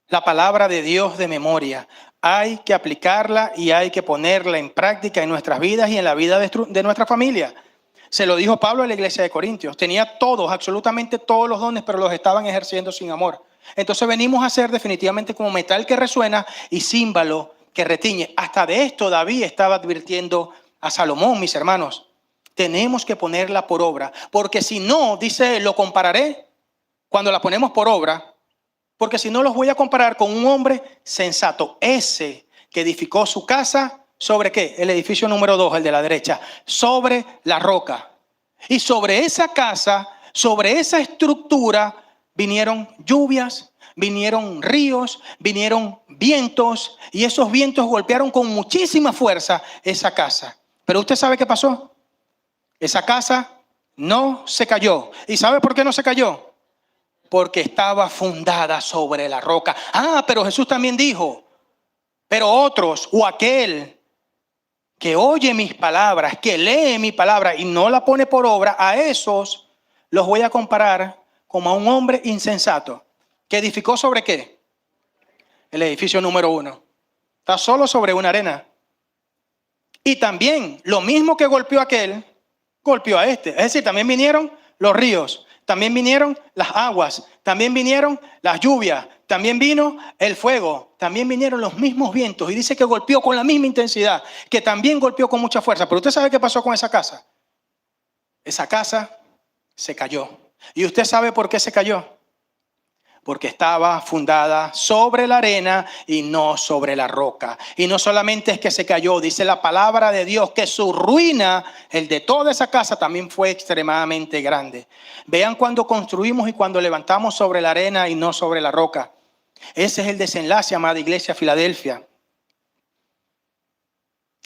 la palabra de Dios de memoria. Hay que aplicarla y hay que ponerla en práctica en nuestras vidas y en la vida de nuestra familia. Se lo dijo Pablo a la iglesia de Corintios. Tenía todos, absolutamente todos los dones, pero los estaban ejerciendo sin amor. Entonces venimos a ser definitivamente como metal que resuena y címbalo que retiñe. Hasta de esto David estaba advirtiendo a Salomón, mis hermanos. Tenemos que ponerla por obra, porque si no, dice, lo compararé cuando la ponemos por obra, porque si no los voy a comparar con un hombre sensato, ese que edificó su casa, ¿sobre qué? El edificio número 2, el de la derecha, sobre la roca. Y sobre esa casa, sobre esa estructura, vinieron lluvias, vinieron ríos, vinieron vientos, y esos vientos golpearon con muchísima fuerza esa casa. Pero usted sabe qué pasó. Esa casa no se cayó. ¿Y sabe por qué no se cayó? Porque estaba fundada sobre la roca. Pero Jesús también dijo, pero otros o aquel que oye mis palabras, que lee mi palabra y no la pone por obra, a esos los voy a comparar como a un hombre insensato. ¿Que edificó sobre qué? El edificio número 1. Está solo sobre una arena. Y también lo mismo que golpeó aquel, golpeó a este. Es decir, también vinieron los ríos, también vinieron las aguas, también vinieron las lluvias, también vino el fuego, también vinieron los mismos vientos. Y dice que golpeó con la misma intensidad, que también golpeó con mucha fuerza. Pero usted sabe qué pasó con esa casa. Esa casa se cayó. ¿Y usted sabe por qué se cayó? Porque estaba fundada sobre la arena y no sobre la roca. Y no solamente es que se cayó, dice la palabra de Dios que su ruina, el de toda esa casa, también fue extremadamente grande. Vean cuando construimos y cuando levantamos sobre la arena y no sobre la roca. Ese es el desenlace, amada iglesia Filadelfia.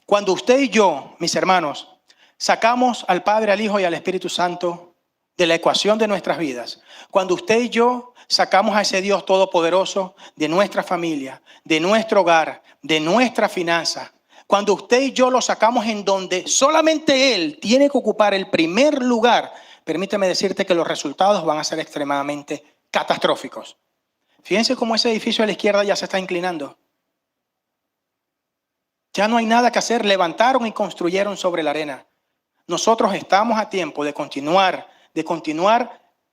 Cuando usted y yo, mis hermanos, sacamos al Padre, al Hijo y al Espíritu Santo de la ecuación de nuestras vidas, cuando usted y yo sacamos a ese Dios todopoderoso de nuestra familia, de nuestro hogar, de nuestra finanza, cuando usted y yo lo sacamos en donde solamente Él tiene que ocupar el primer lugar, permíteme decirte que los resultados van a ser extremadamente catastróficos. Fíjense cómo ese edificio a la izquierda ya se está inclinando. Ya no hay nada que hacer, levantaron y construyeron sobre la arena. Nosotros estamos a tiempo de continuar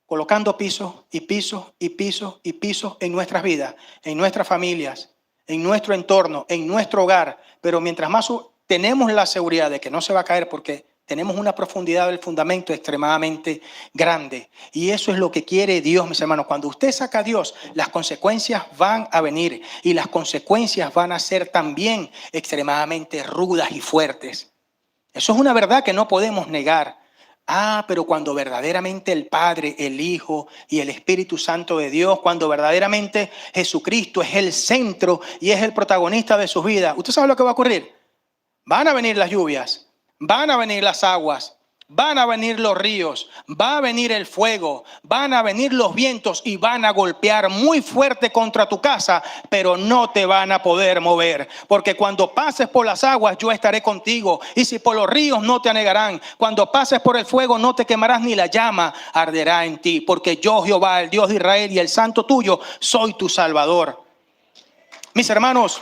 colocando pisos y pisos y pisos y pisos en nuestras vidas, en nuestras familias, en nuestro entorno, en nuestro hogar. Pero mientras más tenemos la seguridad de que no se va a caer porque tenemos una profundidad del fundamento extremadamente grande. Y eso es lo que quiere Dios, mis hermanos. Cuando usted saca a Dios, las consecuencias van a venir. Y las consecuencias van a ser también extremadamente rudas y fuertes. Eso es una verdad que no podemos negar. Pero cuando verdaderamente el Padre, el Hijo y el Espíritu Santo de Dios, cuando verdaderamente Jesucristo es el centro y es el protagonista de sus vidas, ¿usted sabe lo que va a ocurrir? Van a venir las lluvias. Van a venir las aguas, van a venir los ríos, va a venir el fuego, van a venir los vientos y van a golpear muy fuerte contra tu casa, pero no te van a poder mover. Porque cuando pases por las aguas yo estaré contigo, y si por los ríos no te anegarán. Cuando pases por el fuego no te quemarás ni la llama arderá en ti, porque yo, Jehová, el Dios de Israel y el Santo tuyo, soy tu Salvador. Mis hermanos,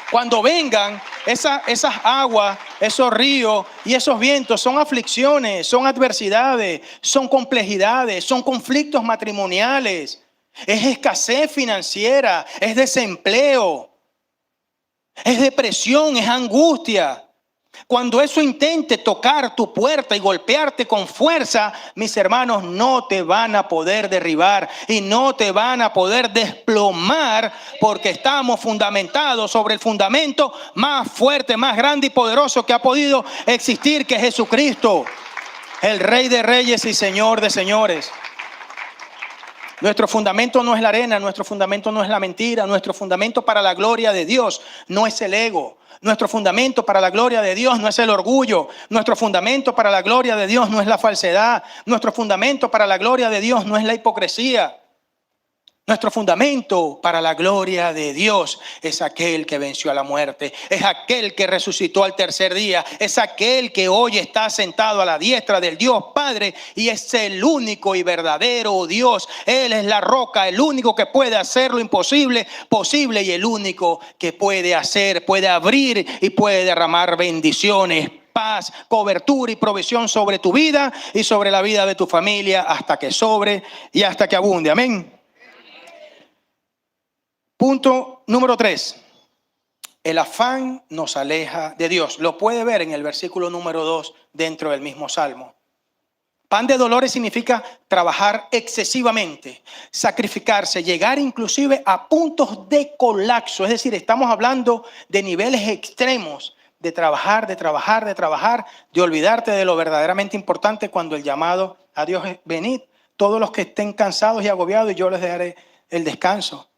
cuando vengan esas aguas, esos ríos y esos vientos, son aflicciones, son adversidades, son complejidades, son conflictos matrimoniales, es escasez financiera, es desempleo, es depresión, es angustia. Cuando eso intente tocar tu puerta y golpearte con fuerza, mis hermanos, no te van a poder derribar y no te van a poder desplomar, porque estamos fundamentados sobre el fundamento más fuerte, más grande y poderoso que ha podido existir, que es Jesucristo, el Rey de Reyes y Señor de Señores. Nuestro fundamento no es la arena, nuestro fundamento no es la mentira, nuestro fundamento para la gloria de Dios no es el ego. Nuestro fundamento para la gloria de Dios no es el orgullo. Nuestro fundamento para la gloria de Dios no es la falsedad. Nuestro fundamento para la gloria de Dios no es la hipocresía. Nuestro fundamento para la gloria de Dios es aquel que venció a la muerte, es aquel que resucitó al tercer día, es aquel que hoy está sentado a la diestra del Dios Padre y es el único y verdadero Dios. Él es la roca, el único que puede hacer lo imposible posible y el único que puede abrir y puede derramar bendiciones, paz, cobertura y provisión sobre tu vida y sobre la vida de tu familia hasta que sobre y hasta que abunde. Amén. Punto número 3. El afán nos aleja de Dios. Lo puede ver en el versículo número 2 dentro del mismo Salmo. Pan de dolores significa trabajar excesivamente, sacrificarse, llegar inclusive a puntos de colapso. Es decir, estamos hablando de niveles extremos de trabajar, de olvidarte de lo verdaderamente importante cuando el llamado a Dios es: venid todos los que estén cansados y agobiados y yo les daré el descanso.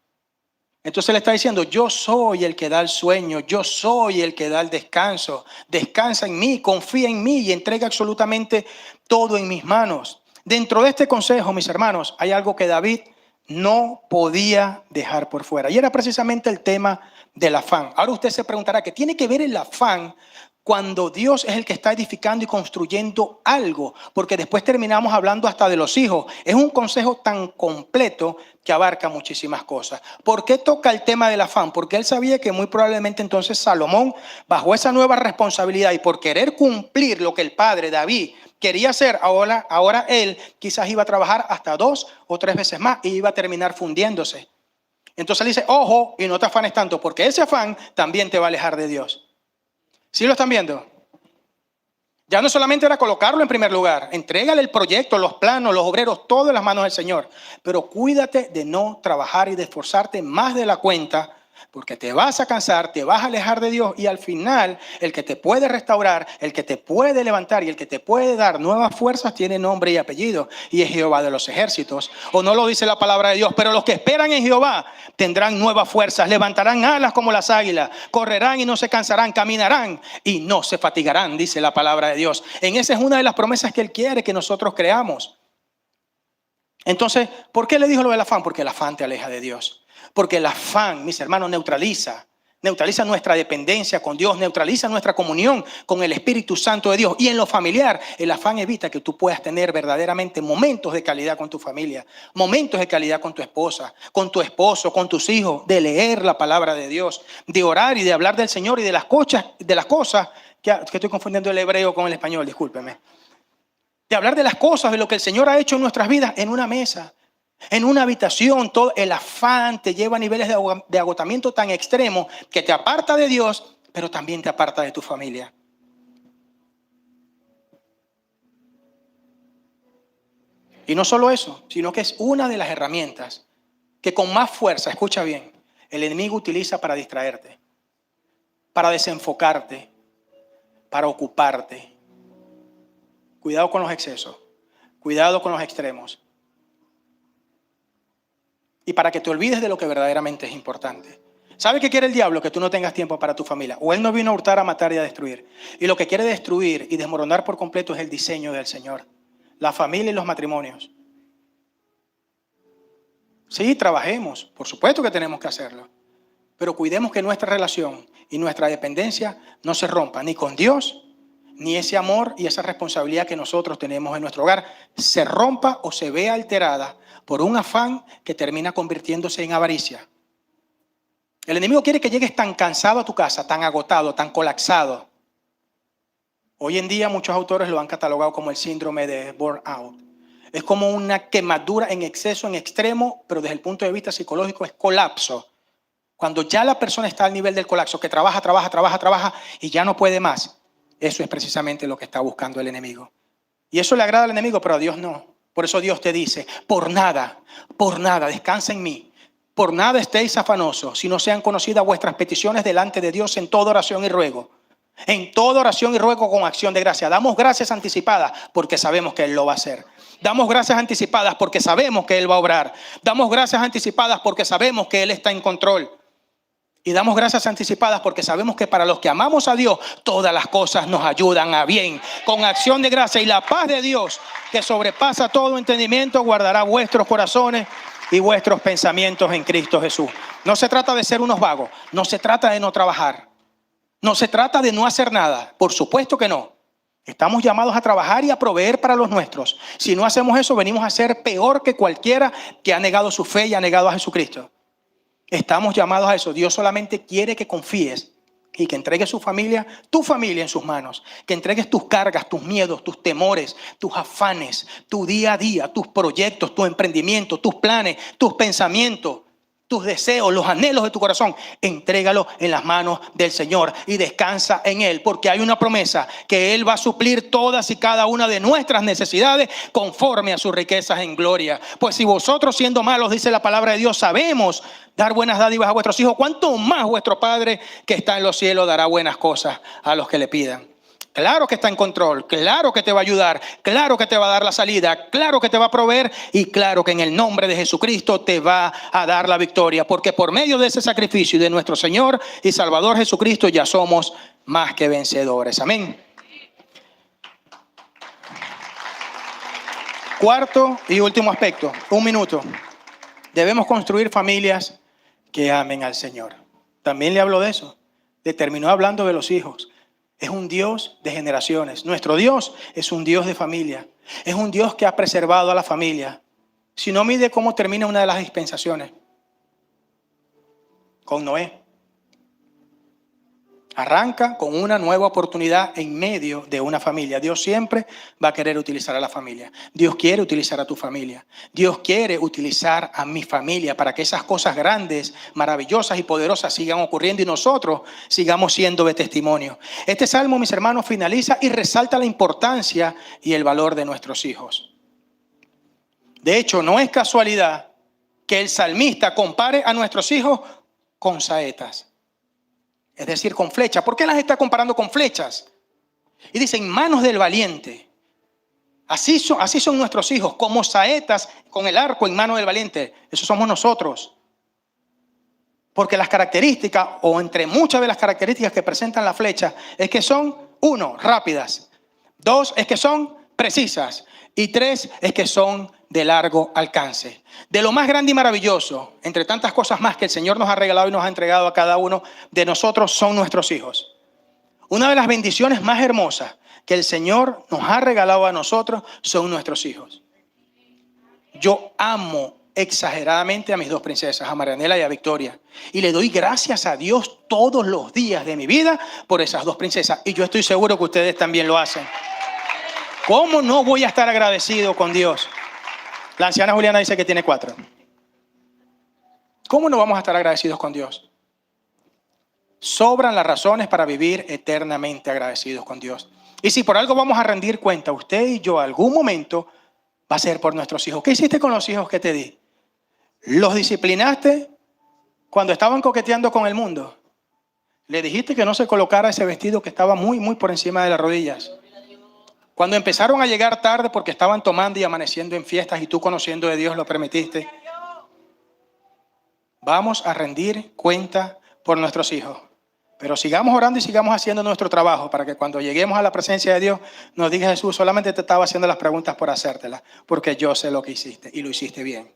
Entonces le está diciendo: yo soy el que da el sueño, yo soy el que da el descanso. Descansa en mí, confía en mí y entrega absolutamente todo en mis manos. Dentro de este consejo, mis hermanos, hay algo que David no podía dejar por fuera. Y era precisamente el tema del afán. Ahora usted se preguntará, ¿qué tiene que ver el afán cuando Dios es el que está edificando y construyendo algo? Porque después terminamos hablando hasta de los hijos. Es un consejo tan completo que abarca muchísimas cosas. ¿Por qué toca el tema del afán? Porque él sabía que muy probablemente entonces Salomón, bajo esa nueva responsabilidad y por querer cumplir lo que el padre David quería hacer, ahora él quizás iba a trabajar hasta 2 o 3 veces más y iba a terminar fundiéndose. Entonces él dice, ojo, y no te afanes tanto, porque ese afán también te va a alejar de Dios. ¿Sí lo están viendo? Ya no solamente era colocarlo en primer lugar, entrégale el proyecto, los planos, los obreros, todo en las manos del Señor. Pero cuídate de no trabajar y de esforzarte más de la cuenta, porque te vas a cansar, te vas a alejar de Dios y al final el que te puede restaurar, el que te puede levantar y el que te puede dar nuevas fuerzas tiene nombre y apellido y es Jehová de los ejércitos. O no lo dice la palabra de Dios, pero los que esperan en Jehová tendrán nuevas fuerzas, levantarán alas como las águilas, correrán y no se cansarán, caminarán y no se fatigarán, dice la palabra de Dios. En esa es una de las promesas que Él quiere que nosotros creamos. Entonces, ¿por qué le dijo lo del afán? Porque el afán te aleja de Dios. Porque el afán, mis hermanos, neutraliza nuestra dependencia con Dios, neutraliza nuestra comunión con el Espíritu Santo de Dios. Y en lo familiar, el afán evita que tú puedas tener verdaderamente momentos de calidad con tu familia, momentos de calidad con tu esposa, con tu esposo, con tus hijos, de leer la palabra de Dios, de orar y de hablar del Señor y de las cosas que estoy confundiendo el hebreo con el español, discúlpeme. De hablar de las cosas, de lo que el Señor ha hecho en nuestras vidas en una mesa. En una habitación, todo el afán te lleva a niveles de agotamiento tan extremos que te aparta de Dios, pero también te aparta de tu familia. Y no solo eso, sino que es una de las herramientas que con más fuerza, escucha bien, el enemigo utiliza para distraerte, para desenfocarte, para ocuparte. Cuidado con los excesos, cuidado con los extremos. Y para que te olvides de lo que verdaderamente es importante. ¿Sabe qué quiere el diablo? Que tú no tengas tiempo para tu familia. O él no vino a hurtar, a matar y a destruir. Y lo que quiere destruir y desmoronar por completo es el diseño del Señor. La familia y los matrimonios. Sí, trabajemos. Por supuesto que tenemos que hacerlo. Pero cuidemos que nuestra relación y nuestra dependencia no se rompa ni con Dios, ni ese amor y esa responsabilidad que nosotros tenemos en nuestro hogar se rompa o se vea alterada por un afán que termina convirtiéndose en avaricia. El enemigo quiere que llegues tan cansado a tu casa, tan agotado, tan colapsado. Hoy en día muchos autores lo han catalogado como el síndrome de burnout. Es como una quemadura en exceso, en extremo, pero desde el punto de vista psicológico es colapso. Cuando ya la persona está al nivel del colapso, que trabaja y ya no puede más. Eso es precisamente lo que está buscando el enemigo. Y eso le agrada al enemigo, pero a Dios no. Por eso Dios te dice, por nada, descansa en mí. Por nada estéis afanosos, si no sean conocidas vuestras peticiones delante de Dios en toda oración y ruego. En toda oración y ruego con acción de gracia. Damos gracias anticipadas porque sabemos que Él lo va a hacer. Damos gracias anticipadas porque sabemos que Él va a obrar. Damos gracias anticipadas porque sabemos que Él está en control. Y damos gracias anticipadas porque sabemos que para los que amamos a Dios, todas las cosas nos ayudan a bien. Con acción de gracia y la paz de Dios, que sobrepasa todo entendimiento, guardará vuestros corazones y vuestros pensamientos en Cristo Jesús. No se trata de ser unos vagos, no se trata de no trabajar, no se trata de no hacer nada, por supuesto que no. Estamos llamados a trabajar y a proveer para los nuestros. Si no hacemos eso, venimos a ser peor que cualquiera que ha negado su fe y ha negado a Jesucristo. Estamos llamados a eso. Dios solamente quiere que confíes y que entregues tu familia en sus manos. Que entregues tus cargas, tus miedos, tus temores, tus afanes, tu día a día, tus proyectos, tu emprendimiento, tus planes, tus pensamientos, tus deseos, los anhelos de tu corazón. Entrégalo en las manos del Señor y descansa en Él, porque hay una promesa que Él va a suplir todas y cada una de nuestras necesidades conforme a sus riquezas en gloria. Pues si vosotros siendo malos, dice la palabra de Dios, sabemos dar buenas dádivas a vuestros hijos, ¿cuánto más vuestro Padre que está en los cielos dará buenas cosas a los que le pidan? Claro que está en control, claro que te va a ayudar, claro que te va a dar la salida, claro que te va a proveer y claro que en el nombre de Jesucristo te va a dar la victoria, porque por medio de ese sacrificio y de nuestro Señor y Salvador Jesucristo ya somos más que vencedores. Amén. Cuarto y último aspecto, 1 minuto. Debemos construir familias que amen al Señor. También le hablo de eso. Le terminó hablando de los hijos. Es un Dios de generaciones. Nuestro Dios es un Dios de familia. Es un Dios que ha preservado a la familia. Si no, mide cómo termina una de las dispensaciones. Con Noé. Arranca con una nueva oportunidad en medio de una familia. Dios siempre va a querer utilizar a la familia. Dios quiere utilizar a tu familia. Dios quiere utilizar a mi familia para que esas cosas grandes, maravillosas y poderosas sigan ocurriendo y nosotros sigamos siendo de testimonio. Este salmo, mis hermanos, finaliza y resalta la importancia y el valor de nuestros hijos. De hecho, no es casualidad que el salmista compare a nuestros hijos con saetas. Es decir, con flechas. ¿Por qué las está comparando con flechas? Y dice, en manos del valiente. Así son nuestros hijos, como saetas con el arco en manos del valiente. Eso somos nosotros. Porque las características, o entre muchas de las características que presentan la flecha, es que son, 1, rápidas. 2, es que son precisas. Y 3, es que son de largo alcance. De lo más grande y maravilloso, entre tantas cosas más que el Señor nos ha regalado y nos ha entregado a cada uno de nosotros, son nuestros hijos. Una de las bendiciones más hermosas que el Señor nos ha regalado a nosotros son nuestros hijos. Yo amo exageradamente a mis 2 princesas, a Marianela y a Victoria. Y le doy gracias a Dios todos los días de mi vida por esas 2 princesas. Y yo estoy seguro que ustedes también lo hacen. ¿Cómo no voy a estar agradecido con Dios? La anciana Juliana dice que tiene 4. ¿Cómo no vamos a estar agradecidos con Dios? Sobran las razones para vivir eternamente agradecidos con Dios. Y si por algo vamos a rendir cuenta, usted y yo, algún momento, va a ser por nuestros hijos. ¿Qué hiciste con los hijos que te di? ¿Los disciplinaste cuando estaban coqueteando con el mundo? ¿Le dijiste que no se colocara ese vestido que estaba muy, muy por encima de las rodillas? Cuando empezaron a llegar tarde porque estaban tomando y amaneciendo en fiestas y tú, conociendo de Dios, lo permitiste. Vamos a rendir cuenta por nuestros hijos. Pero sigamos orando y sigamos haciendo nuestro trabajo para que cuando lleguemos a la presencia de Dios nos diga Jesús, solamente te estaba haciendo las preguntas por hacértelas, porque yo sé lo que hiciste y lo hiciste bien.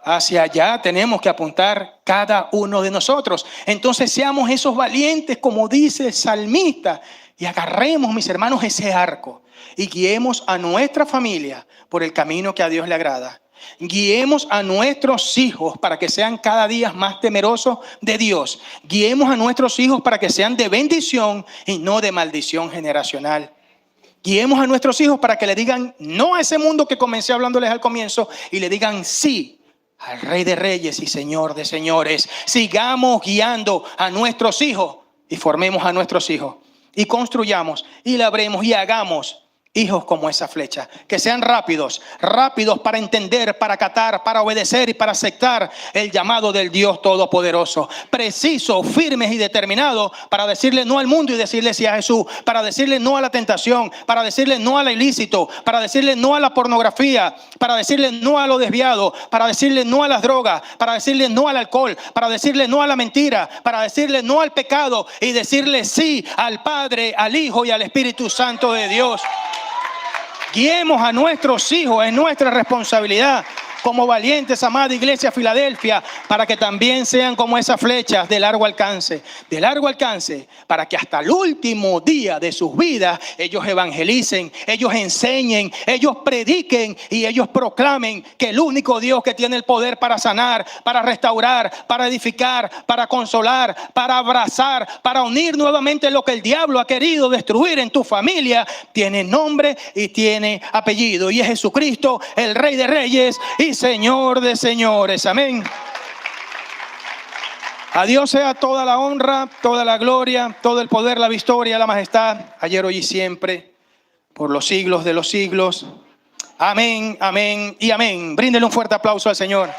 Hacia allá tenemos que apuntar cada uno de nosotros. Entonces seamos esos valientes, como dice el salmista, y agarremos, mis hermanos, ese arco y guiemos a nuestra familia por el camino que a Dios le agrada. Guiemos a nuestros hijos para que sean cada día más temerosos de Dios. Guiemos a nuestros hijos para que sean de bendición y no de maldición generacional. Guiemos a nuestros hijos para que le digan no a ese mundo que comencé hablándoles al comienzo y le digan sí al Rey de Reyes y Señor de Señores. Sigamos guiando a nuestros hijos y formemos a nuestros hijos y construyamos y labremos y hagamos hijos como esa flecha, que sean rápidos para entender, para acatar, para obedecer y para aceptar el llamado del Dios Todopoderoso. Precisos, firmes y determinados para decirle no al mundo y decirle sí a Jesús, para decirle no a la tentación, para decirle no al ilícito, para decirle no a la pornografía, para decirle no a lo desviado, para decirle no a las drogas, para decirle no al alcohol, para decirle no a la mentira, para decirle no al pecado y decirle sí al Padre, al Hijo y al Espíritu Santo de Dios. Guiemos a nuestros hijos, es nuestra responsabilidad como valientes, amada Iglesia Filadelfia, para que también sean como esas flechas de largo alcance, para que hasta el último día de sus vidas ellos evangelicen, ellos enseñen, ellos prediquen y ellos proclamen que el único Dios que tiene el poder para sanar, para restaurar, para edificar, para consolar, para abrazar, para unir nuevamente lo que el diablo ha querido destruir en tu familia, tiene nombre y tiene apellido, y es Jesucristo, el Rey de Reyes y Señor de señores. Amén. A Dios sea toda la honra, toda la gloria, todo el poder, la victoria, la majestad, ayer, hoy y siempre, por los siglos de los siglos. Amén, amén y amén. Bríndele un fuerte aplauso al Señor.